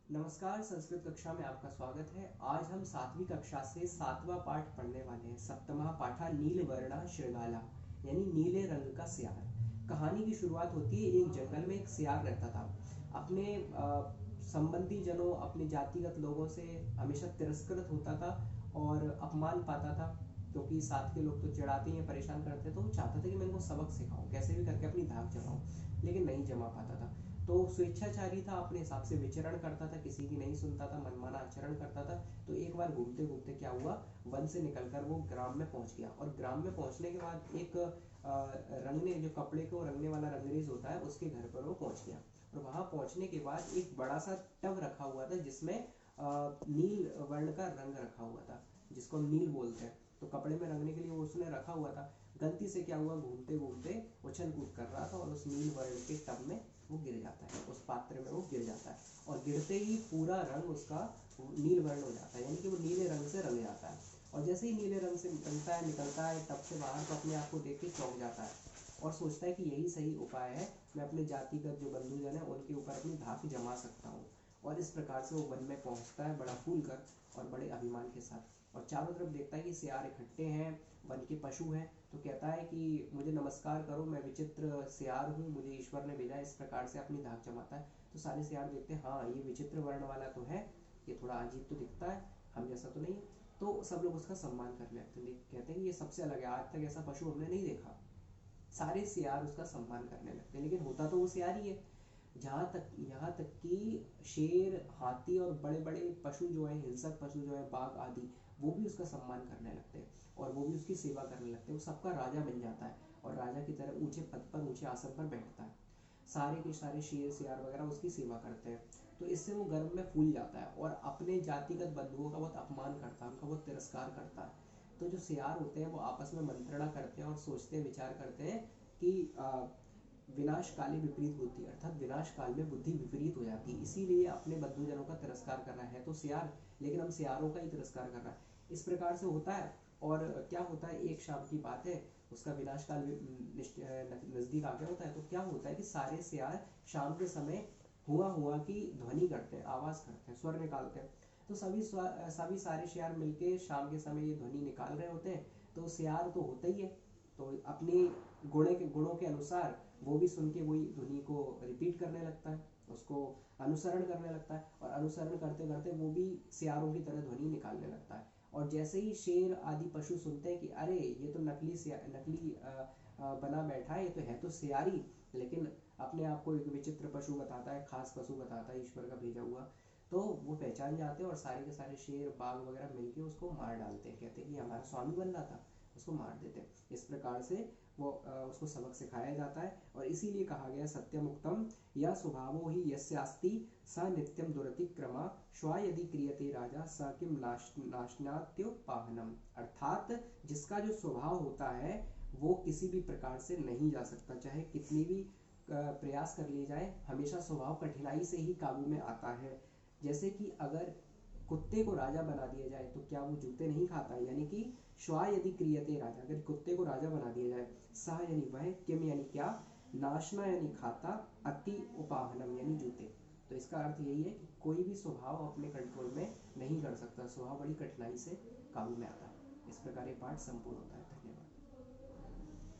नमस्कार। संस्कृत कक्षा में आपका स्वागत है। आज हम 7वीं कक्षा से 7वां पाठ पढ़ने वाले हैं। सप्तमः पाठा नीलवर्णा शृगाला, यानी नीले रंग का सियार। कहानी की शुरुआत होती है, एक जंगल में एक सियार रहता था। अपने संबंधी जनों, अपने जातिगत लोगों से हमेशा तिरस्कृत होता था और अपमान पाता था, क्योंकि साथ के लोग तो चिढ़ाते हैं, परेशान करते हैं। तो वो चाहता था कि मैं इनको सबक सिखाऊं, कैसे भी करके अपनी धाक जमाऊं, लेकिन नहीं जमा पाता था। तो स्वेच्छाचारी था, अपने हिसाब से विचरण करता था, किसी की नहीं सुनता था, मनमाना आचरण करता था। तो एक बार घूमते घूमते क्या हुआ, वन से निकलकर वो ग्राम में पहुंच गया। और ग्राम में पहुंचने के बाद एक रंगने जो कपड़े को रंगने वाला रंगरेज होता है, उसके घर पर वो पहुंच गया। और वहां पहुंचने के बाद एक बड़ा सा टब रखा हुआ था, जिसमें नील वर्ण का रंग रखा हुआ था, जिसको हम नील बोलते हैं। तो कपड़े में रंगने के लिए वो उसने रखा हुआ था। गलती से क्या हुआ, घूमते घूमते उछल कूद कर रहा था और उस नील वर्ण के टब में वो गिर जाता है, उस पात्र में वो गिर जाता है। और गिरते ही पूरा रंग उसका नील वर्ण हो जाता है, यानी कि वो नीले रंग से रंग जाता है। और जैसे ही नीले रंग से निकलता है टब से बाहर, तो अपने आप को देख के चौंक जाता है और सोचता है कि यही सही उपाय है, मैं अपने जातिगत जो बंधुजन है उनके ऊपर अपनी धाक जमा सकता हूँ। और इस प्रकार से वो वन में पहुंचता है, बड़ा फूल कर और बड़े अभिमान के साथ। और चारों तरफ देखता है कि सियार इकट्ठे हैं, वन के पशु हैं। तो कहता है कि मुझे नमस्कार करो, मैं विचित्र सियार हूँ, मुझे ईश्वर ने भेजा है। इस प्रकार से अपनी धाक जमाता है। तो सारे सियार देखते हैं, हाँ ये विचित्र वर्ण वाला तो है, ये थोड़ा अजीब तो दिखता है, हम जैसा तो नहीं। तो सब लोग उसका सम्मान करने लगते हैं, कहते हैं कि ये सबसे अलग है, आज तक ऐसा पशु हमने नहीं देखा। सारे सियार उसका सम्मान करने लगते हैं, लेकिन होता तो वो सियार ही है। यहाँ तक कि शेर, हाथी और बड़े बड़े पशु जो है, हिंसक पशु जो है, बाघ आदि, वो भी उसका सम्मान करने लगते हैं और वो भी उसकी सेवा करने लगते हैं। वो सबका राजा बन जाता है और राजा की तरह ऊंचे पद पर, ऊंचे आसन पर बैठता है। सारे के सारे शेर सियार वगैरह उसकी सेवा करते हैं। तो इससे वो गर्व में फूल जाता है और अपने जातिगत बंधुओं का बहुत अपमान करता है, उनका बहुत तिरस्कार करता है। तो जो सियार होते हैं वो आपस में मंत्रणा करते हैं और सोचते विचार करते हैं कि विनाश काले विपरीत बुद्धि, अर्थात विनाश काल में बुद्धि विपरीत हो जाती है। इसीलिए अपने बंधुजनों का तिरस्कार कर रहा है तो सियार, लेकिन हम सियारों का ही तिरस्कार कर रहा है। इस प्रकार से होता है। और क्या होता है, एक शाम की बात है, उसका विनाश काल नजदीक आ गया होता है। तो क्या होता है कि सारे सियार शाम के समय हुआ की ध्वनि करते हैं, आवाज करते हैं, स्वर निकालते हैं। तो सभी सारे सियार मिलके शाम के समय ये ध्वनि निकाल रहे होते हैं। तो सियार तो होता ही है, तो अपनी गुणों के अनुसार वो भी सुन के वही ध्वनि को रिपीट करने लगता है, उसको अनुसरण करने लगता है। और अनुसरण करते करते वो भी सियारों की तरह ध्वनि निकालने लगता है। और जैसे ही शेर आदि पशु सुनते हैं कि अरे ये तो नकली बना बैठा है, ये तो सियारी, लेकिन अपने आप को एक विचित्र पशु बताता है, खास पशु बताता है, ईश्वर का भेजा हुआ। तो वो पहचान जाते हैं और सारे के सारे शेर बाघ वगैरह मिलके उसको मार डालते हैं, कहते हैं कि हमारा स्वामी बन रहा था, उसको मार देते हैं। इस प्रकार से वो उसको सबक सिखाया जाता है। और इसीलिए कहा गया सत्यमुक्तम या स्वभावो ही यस्यास्ति स नित्यम दुरतिक्रमा श्वा यदि क्रियते राजा स किम नाशनात्योपाहनम, अर्थात जिसका जो स्वभाव होता है वो किसी भी प्रकार से नहीं जा सकता, चाहे कितनी भी प्रयास कर लिए जाए, हमेशा स्वभाव कठिनाई से ही काबू में आता है। जैसे कि अगर कुत्ते को राजा बना दिया जाए तो क्या वो जूते नहीं खाता है, यानी कि श्वा यदि क्रियते राजा, अगर कुत्ते को राजा बना दिया जाए, सह यानी वह, किम यानी क्या, नाशना यानी खाता, अति उपाहनम यानी जूते। तो इसका अर्थ यही है कि कोई भी स्वभाव अपने कंट्रोल में नहीं कर सकता, स्वभाव बड़ी कठिनाई से काबू में आता है। इस प्रकार ये पाठ संपूर्ण होता है।